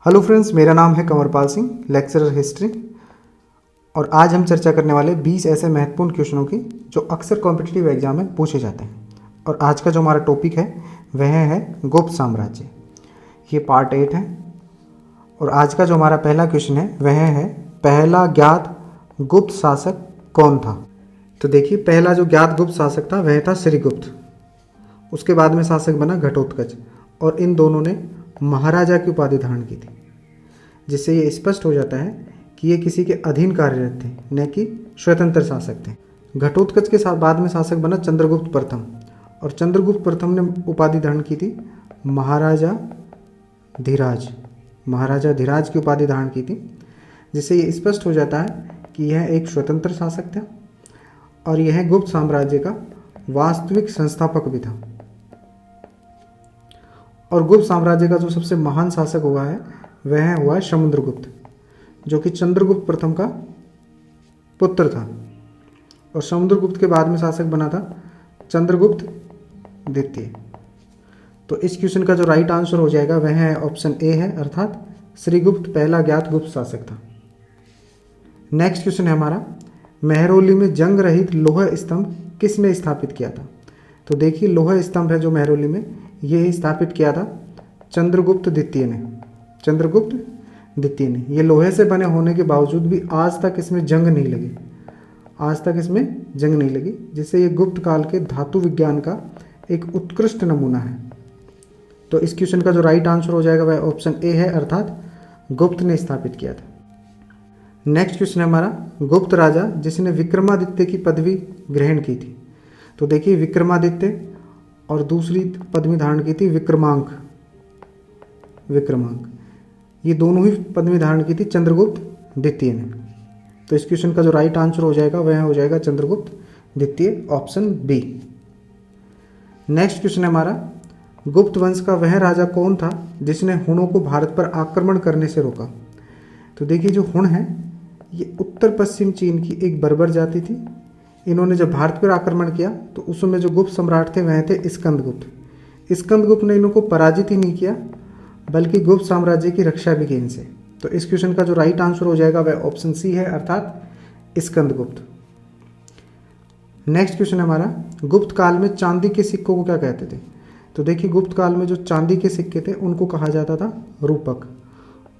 Hello friends, मेरा नाम है कंवरपाल सिंह, लेक्चरर हिस्ट्री। और आज हम चर्चा करने वाले 20 ऐसे महत्वपूर्ण क्वेश्चनों की जो अक्सर कॉम्पिटिटिव एग्जाम में पूछे जाते हैं। और आज का जो हमारा टॉपिक है वह है गुप्त साम्राज्य। ये पार्ट 8 है। और आज का जो हमारा पहला क्वेश्चन है वह है पहला ज्ञात गुप्त शासक कौन था। तो देखिए, पहला जो ज्ञात गुप्त शासक था वह था श्रीगुप्त। उसके बाद में शासक बना घटोत्कच, और इन दोनों ने महाराजा की उपाधि धारण की थी, जिससे ये स्पष्ट हो जाता है कि ये किसी के अधीन कार्यरत थे, न कि स्वतंत्र शासक थे। घटोत्कच के साथ बाद में शासक बना चंद्रगुप्त प्रथम, और चंद्रगुप्त प्रथम ने उपाधि धारण की थी महाराजा धीराज। महाराजा धीराज की उपाधि धारण की थी, जिससे ये स्पष्ट हो जाता है कि यह एक स्वतंत्र शासक था और यह गुप्त साम्राज्य का वास्तविक संस्थापक भी था। और गुप्त साम्राज्य का जो सबसे महान शासक हुआ है वह हुआ है समुद्रगुप्त, जो कि चंद्रगुप्त प्रथम का पुत्र था। और समुद्रगुप्त के बाद में शासक बना था चंद्रगुप्त द्वितीय। तो इस क्वेश्चन का जो राइट आंसर हो जाएगा वह है ऑप्शन ए है, अर्थात श्रीगुप्त पहला ज्ञात गुप्त शासक था। नेक्स्ट क्वेश्चन है हमारा, मेहरौली में जंग रहित लौह स्तंभ किसने स्थापित किया था। तो देखिए, लौह स्तंभ है जो मेहरौली में, ये स्थापित किया था चंद्रगुप्त द्वितीय ने। चंद्रगुप्त द्वितीय ने। ये लोहे से बने होने के बावजूद भी आज तक इसमें जंग नहीं लगी, आज तक इसमें जंग नहीं लगी, जिससे ये गुप्त काल के धातु विज्ञान का एक उत्कृष्ट नमूना है। तो इस क्वेश्चन का जो राइट आंसर हो जाएगा वह ऑप्शन ए है, अर्थात गुप्त ने स्थापित किया था। नेक्स्ट क्वेश्चन है हमारा, गुप्त राजा जिसने विक्रमादित्य की पदवी ग्रहण की थी। तो देखिए, विक्रमादित्य और दूसरी पदवी धारण की थी विक्रमांक। विक्रमांक, ये दोनों ही पदवी धारण की थी चंद्रगुप्त द्वितीय ने। तो इस क्वेश्चन का जो राइट आंसर हो जाएगा वह हो जाएगा चंद्रगुप्त द्वितीय, ऑप्शन बी। नेक्स्ट क्वेश्चन है हमारा, गुप्त वंश का वह राजा कौन था जिसने हुणों को भारत पर आक्रमण करने से रोका। तो देखिए, जो हुण है ये उत्तर पश्चिम चीन की एक बर्बर जाति थी। इन्होंने जब भारत पर आक्रमण किया तो उस समय जो गुप्त सम्राट थे वह थे स्कंदगुप्त। स्कंदगुप्त ने इनको पराजित ही नहीं किया, बल्कि गुप्त साम्राज्य की रक्षा भी की इनसे। तो इस क्वेश्चन का जो राइट आंसर हो जाएगा वह ऑप्शन सी है, अर्थात स्कंदगुप्त। नेक्स्ट क्वेश्चन है हमारा, गुप्त काल में चांदी के सिक्कों को क्या कहते थे। तो देखिए, गुप्त काल में जो चांदी के सिक्के थे उनको कहा जाता था रूपक,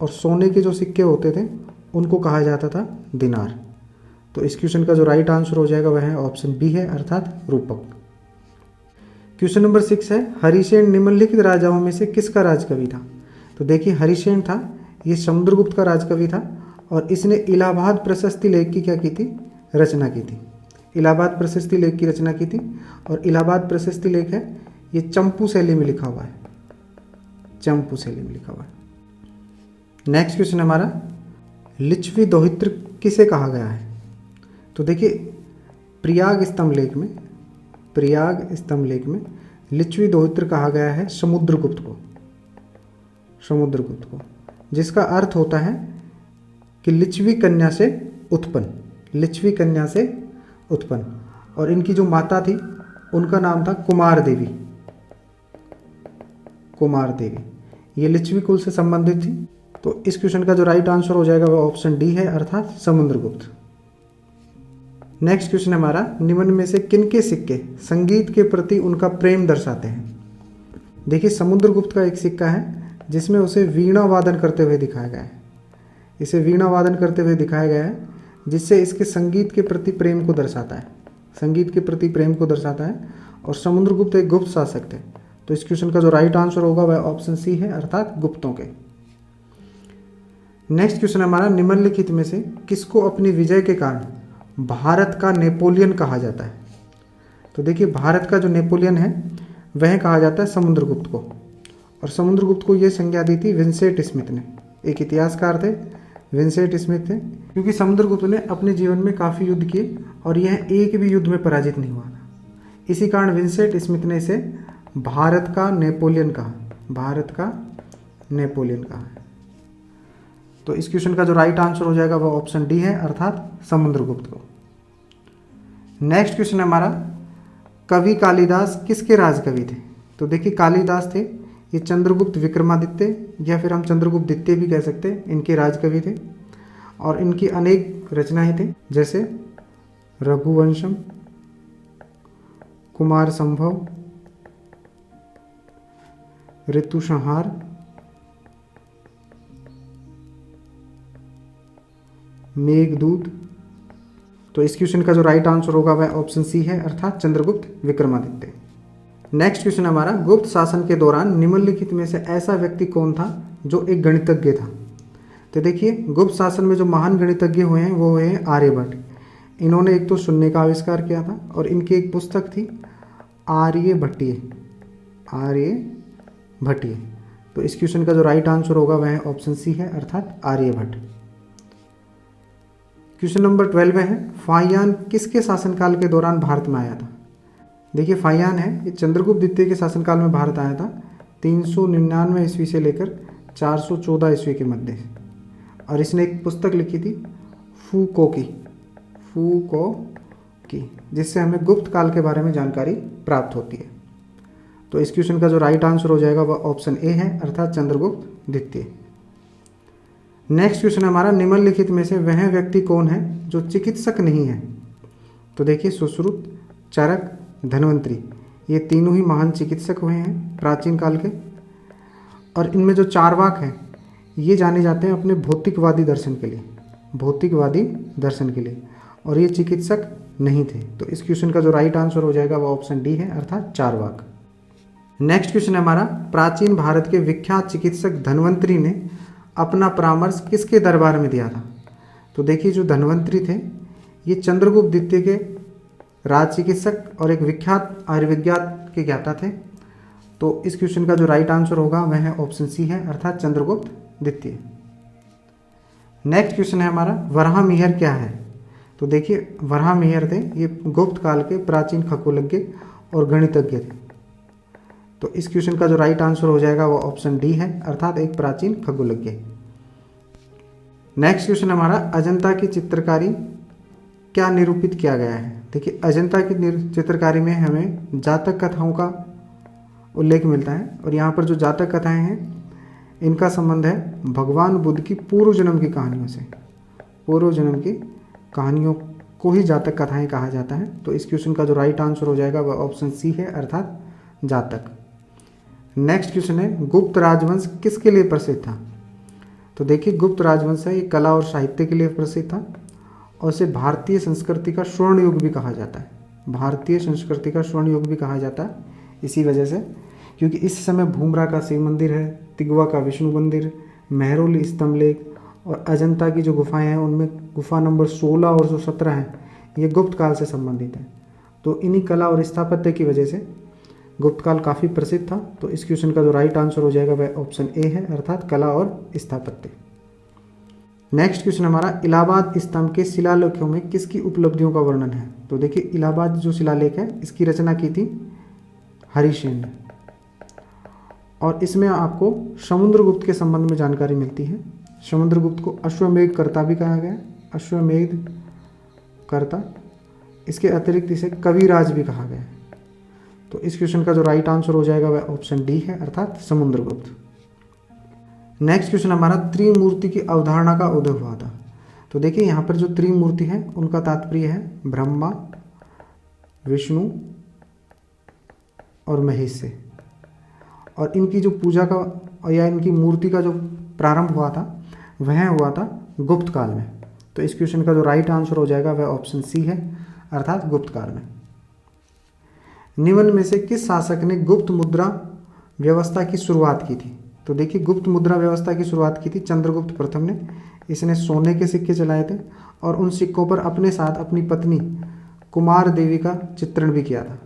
और सोने के जो सिक्के होते थे उनको कहा जाता था दिनार। तो इस क्वेश्चन का जो राइट आंसर हो जाएगा वह है ऑप्शन बी है, अर्थात रूपक। क्वेश्चन नंबर 6 है, हरिसेन निम्नलिखित राजाओं में से किसका राजकवि था। तो देखिए, हरिसेन था, ये समुद्रगुप्त का राजकवि था, और इसने इलाहाबाद प्रशस्ति लेख की क्या की थी, रचना की थी। इलाहाबाद प्रशस्ति लेख की रचना की थी, और इलाहाबाद प्रशस्ति लेख है ये चंपू शैली में लिखा हुआ है, चंपू शैली में लिखा हुआ है। नेक्स्ट क्वेश्चन है हमारा, लिच्छवी दोहित्र किसे कहा गया है। तो देखिए, प्रयाग स्तंभ लेख में, प्रयाग स्तंभ लेख में लिच्छवी दोहित्र कहा गया है समुद्रगुप्त को, समुद्रगुप्त को, जिसका अर्थ होता है कि लिच्छवी कन्या से उत्पन्न, लिच्छवी कन्या से उत्पन्न। और इनकी जो माता थी उनका नाम था कुमार देवी, कुमार देवी। ये लिच्छवी कुल से संबंधित थी। तो इस क्वेश्चन का जो राइट आंसर हो जाएगा वह ऑप्शन डी है, अर्थात समुद्रगुप्त। नेक्स्ट क्वेश्चन हमारा, निम्न में से किनके सिक्के संगीत के प्रति उनका प्रेम दर्शाते हैं। देखिए, समुद्रगुप्त का एक सिक्का है जिसमें उसे वीणा वादन करते हुए दिखाया गया है, इसे वीणा वादन करते हुए दिखाया गया है, जिससे इसके संगीत के प्रति प्रेम को दर्शाता है, संगीत के प्रति प्रेम को दर्शाता है। और समुद्रगुप्त एक गुप्त शासक थे। तो इस क्वेश्चन का जो राइट आंसर होगा वह ऑप्शन सी है, अर्थात गुप्तों के। नेक्स्ट क्वेश्चन हमारा, निम्नलिखित में से किसको अपनी विजय के कारण भारत का नेपोलियन कहा जाता है। तो देखिए, भारत का जो नेपोलियन है वह कहा जाता है समुद्रगुप्त को, और समुद्रगुप्त को यह संज्ञा दी थी विंसेंट स्मिथ ने, एक इतिहासकार थे, विंसेंट स्मिथ थे। क्योंकि समुद्रगुप्त ने अपने जीवन में काफ़ी युद्ध किए और यह एक भी युद्ध में पराजित नहीं हुआ, इसी कारण विंसेंट स्मिथ ने इसे भारत का नेपोलियन कहा, भारत का नेपोलियन कहा। तो इस क्वेश्चन का जो राइट आंसर हो जाएगा वह ऑप्शन डी है, अर्थात समुद्रगुप्त को। नेक्स्ट क्वेश्चन है हमारा, कवि कालिदास किसके राजकवि थे। तो देखिए, कालिदास थे ये चंद्रगुप्त विक्रमादित्य या फिर हम चंद्रगुप्त द्वितीय भी कह सकते हैं, इनके राजकवि थे और इनकी अनेक रचनाएं थी, जैसे रघुवंशम, कुमार संभव, ऋतुसंहार, मेघदूत। तो इस क्वेश्चन का जो राइट आंसर होगा वह ऑप्शन सी है, अर्थात चंद्रगुप्त विक्रमादित्य। नेक्स्ट क्वेश्चन हमारा, गुप्त शासन के दौरान निम्नलिखित में से ऐसा व्यक्ति कौन था जो एक गणितज्ञ था। तो देखिए, गुप्त शासन में जो महान गणितज्ञ हुए हैं वो हुए हैं आर्यभट्ट। इन्होंने एक तो शून्य का आविष्कार किया था और इनकी एक पुस्तक थी आर्यभट्टीय। तो इस क्वेश्चन का जो राइट आंसर होगा वह ऑप्शन सी है, अर्थात आर्यभट्ट। क्वेश्चन नंबर 12 है, फाहियान किसके शासनकाल के दौरान भारत में आया था। देखिए, फाहियान है, ये चंद्रगुप्त द्वितीय के शासनकाल में भारत आया था 399 ईस्वी से लेकर 414 ईस्वी के मध्य, और इसने एक पुस्तक लिखी थी फूको की, जिससे हमें गुप्त काल के बारे में जानकारी प्राप्त होती है। तो इस क्वेश्चन का जो राइट आंसर हो जाएगा वह ऑप्शन ए है, अर्थात चंद्रगुप्त द्वितीय। नेक्स्ट क्वेश्चन हमारा, निम्नलिखित में से वह व्यक्ति कौन है जो चिकित्सक नहीं है। तो देखिए, सुश्रुत, चरक, धन्वंतरी, ये तीनों ही महान चिकित्सक हुए हैं प्राचीन काल के, और इनमें जो चारवाक हैं ये जाने जाते हैं अपने भौतिकवादी दर्शन के लिए, और ये चिकित्सक नहीं थे। तो इस क्वेश्चन का जो राइट आंसर हो जाएगा वो ऑप्शन डी है, अर्थात चारवाक। नेक्स्ट क्वेश्चन है हमारा, प्राचीन भारत के विख्यात चिकित्सक धन्वंतरी ने अपना परामर्श किसके दरबार में दिया था। तो देखिए, जो धन्वंतरी थे ये चंद्रगुप्त द्वितीय के राज चिकित्सक और एक विख्यात आयुर्विज्ञान के ज्ञाता थे। तो इस क्वेश्चन का जो राइट आंसर होगा वह है ऑप्शन सी है, अर्थात चंद्रगुप्त द्वितीय। नेक्स्ट क्वेश्चन है हमारा, वराहमिहिर क्या है। तो देखिए, वराहमिहिर थे, ये गुप्त काल के प्राचीन खगोलज्ञ और गणितज्ञ थे। तो इस क्वेश्चन का जो राइट आंसर हो जाएगा वो ऑप्शन डी है, अर्थात एक प्राचीन खगोलज्ञ। नेक्स्ट क्वेश्चन हमारा, अजंता की चित्रकारी क्या निरूपित किया गया है। देखिए, अजंता की चित्रकारी में हमें जातक कथाओं का उल्लेख मिलता है, और यहाँ पर जो जातक कथाएं हैं इनका संबंध है भगवान बुद्ध की पूर्व जन्म की कहानियों से। पूर्व जन्म की कहानियों को ही जातक कथाएं कहा जाता है। तो इस क्वेश्चन का जो राइट आंसर हो जाएगा वह ऑप्शन सी है, अर्थात जातक। नेक्स्ट क्वेश्चन है, गुप्त राजवंश किसके लिए प्रसिद्ध था। तो देखिए, गुप्त राजवंश है, ये कला और साहित्य के लिए प्रसिद्ध था, और इसे भारतीय संस्कृति का स्वर्ण युग भी कहा जाता है। भारतीय संस्कृति का स्वर्ण युग भी कहा जाता है इसी वजह से, क्योंकि इस समय भूमरा का शिव मंदिर है, तिगवा का विष्णु मंदिर, मेहरौली स्तंभलेख और अजंता की जो गुफाएं हैं उनमें गुफा नंबर 16 और जो 17 हैं ये गुप्त काल से संबंधित है। तो इन्हीं कला और स्थापत्य की वजह से गुप्त काल काफ़ी प्रसिद्ध था। तो इस क्वेश्चन का जो राइट आंसर हो जाएगा वह ऑप्शन ए है, अर्थात कला और स्थापत्य। नेक्स्ट क्वेश्चन हमारा, इलाहाबाद स्तंभ के शिलालेखों में किसकी उपलब्धियों का वर्णन है। तो देखिए, इलाहाबाद जो शिलालेख है इसकी रचना की थी हरिसेन ने, और इसमें आपको समुद्रगुप्त के संबंध में जानकारी मिलती है। समुद्रगुप्त को अश्वमेध कर्ता भी कहा गया है, अश्वमेध कर्ता। इसके अतिरिक्त इसे कविराज भी कहा गया है। तो इस क्वेश्चन का जो राइट आंसर हो जाएगा वह ऑप्शन डी है, अर्थात समुद्रगुप्त। नेक्स्ट क्वेश्चन हमारा, त्रिमूर्ति की अवधारणा का उदय हुआ था। तो देखिए, यहाँ पर जो त्रिमूर्ति है उनका तात्पर्य है ब्रह्मा, विष्णु और महेश से, और इनकी जो पूजा का या इनकी मूर्ति का जो प्रारंभ हुआ था वह हुआ था गुप्त काल में। तो इस क्वेश्चन का जो राइट आंसर हो जाएगा वह ऑप्शन सी है, अर्थात गुप्त काल में। निम्न में से किस शासक ने गुप्त मुद्रा व्यवस्था की शुरुआत की थी। तो देखिए, गुप्त मुद्रा व्यवस्था की शुरुआत की थी चंद्रगुप्त प्रथम ने। इसने सोने के सिक्के चलाए थे और उन सिक्कों पर अपने साथ अपनी पत्नी कुमार देवी का चित्रण भी किया था।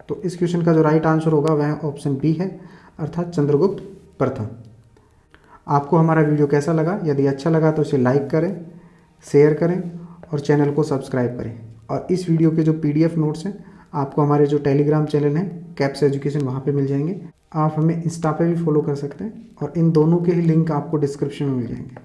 तो इस क्वेश्चन का जो राइट आंसर होगा वह ऑप्शन बी है, अर्थात चंद्रगुप्त प्रथम। आपको हमारा वीडियो कैसा लगा? यदि अच्छा लगा तो इसे लाइक करें, शेयर करें और चैनल को सब्सक्राइब करें। और इस वीडियो के जो PDF नोट्स हैं आपको हमारे जो टेलीग्राम चैनल है कैप्स एजुकेशन, वहाँ पे मिल जाएंगे। आप हमें इंस्टा पे भी फॉलो कर सकते हैं, और इन दोनों के ही लिंक आपको डिस्क्रिप्शन में मिल जाएंगे।